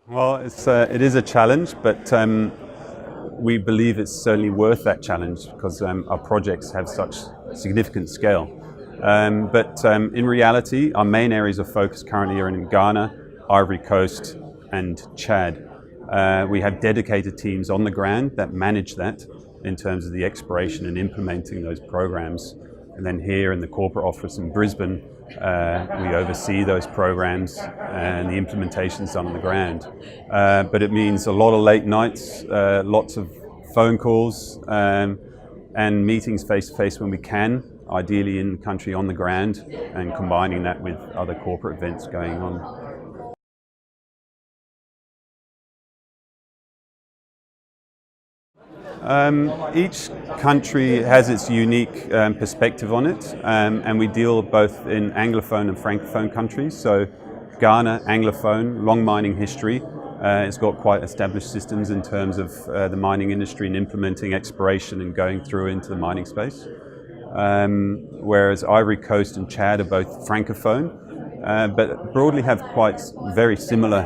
Well, it is a challenge, but we believe it's certainly worth that challenge because our projects have such significant scale. But in reality, our main areas of focus currently are in Ghana, Ivory Coast, and Chad. We have dedicated teams on the ground that manage that in terms of the exploration and implementing those programs. And then here in the corporate office in Brisbane, we oversee those programs and the implementation's done on the ground. But it means a lot of late nights, lots of phone calls, and meetings face to face when we can, ideally in country on the ground, and combining that with other corporate events going on. Each country has its unique perspective on it, and we deal both in Anglophone and Francophone countries. So Ghana, Anglophone, long mining history. It's got quite established systems in terms of the mining industry and implementing exploration and going through into the mining space. Whereas Ivory Coast and Chad are both Francophone, but broadly have quite very similar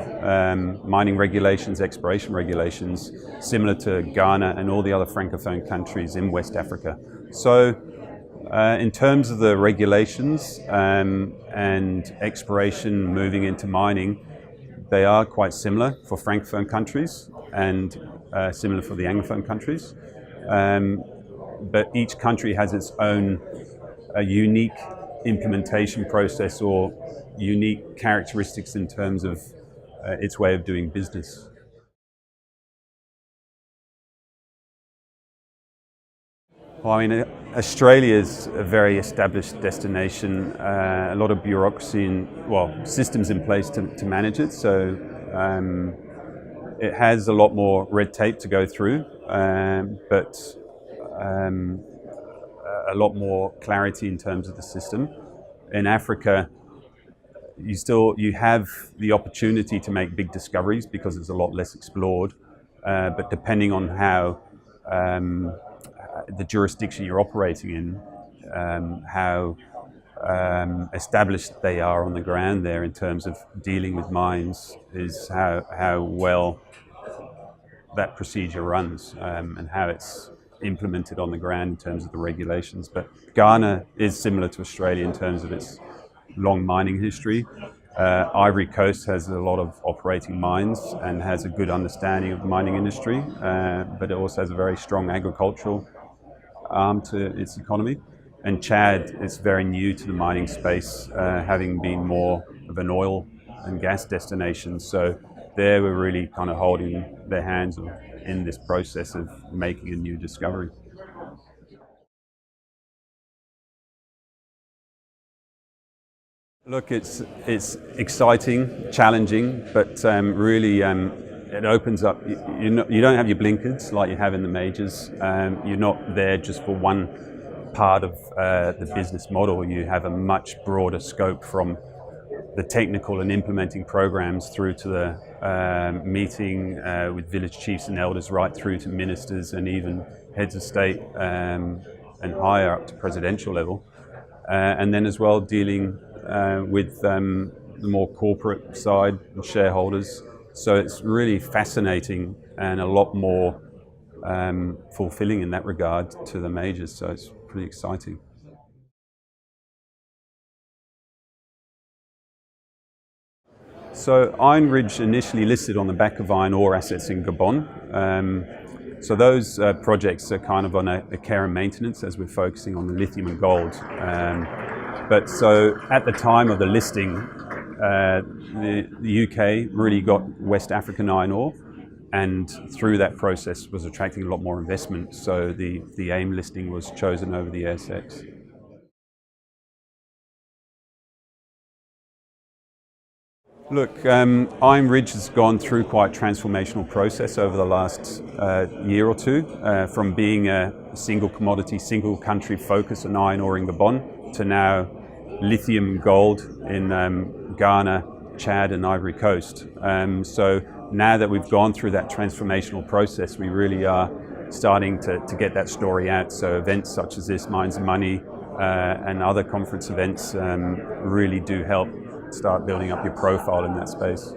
mining regulations, exploration regulations, similar to Ghana and all the other Francophone countries in West Africa. So in terms of the regulations and exploration moving into mining, they are quite similar for Francophone countries and similar for the Anglophone countries. But each country has its own unique implementation process or unique characteristics in terms of its way of doing business. Well, I mean, Australia is a very established destination, a lot of bureaucracy and, well, systems in place to manage it. So it has a lot more red tape to go through, but a lot more clarity in terms of the system. In Africa, you have the opportunity to make big discoveries because it's a lot less explored, but depending on how the jurisdiction you're operating in, how established they are on the ground there in terms of dealing with mines, is how well that procedure runs and how it's implemented on the ground in terms of the regulations. But Ghana is similar to Australia in terms of its long mining history. Ivory Coast has a lot of operating mines and has a good understanding of the mining industry, but it also has a very strong agricultural arm to its economy. And Chad is very new to the mining space, having been more of an oil and gas destination. So there we're really kind of holding their hands in this process of making a new discovery. Look, it's exciting, challenging, but really it opens up. You don't have your blinkers like you have in the majors. You're not there just for one part of the business model. You have a much broader scope from the technical and implementing programs through to the meeting with village chiefs and elders, right through to ministers and even heads of state and higher up to presidential level. And then as well dealing with the more corporate side and shareholders. So it's really fascinating and a lot more fulfilling in that regard to the majors. So it's pretty exciting. So IronRidge initially listed on the back of iron ore assets in Gabon. So those projects are kind of on a care and maintenance as we're focusing on the lithium and gold. But so at the time of the listing, the UK really got West African iron ore, and through that process was attracting a lot more investment. So the AIM listing was chosen over the ASX. Look, IronRidge has gone through quite a transformational process over the last year or two, from being a single commodity, single country focus on iron ore in Gabon to now lithium and gold in Ghana, Chad and Ivory Coast. So now that we've gone through that transformational process, we really are starting to get that story out. So events such as this, Mines and Money, and other conference events really do help start building up your profile in that space.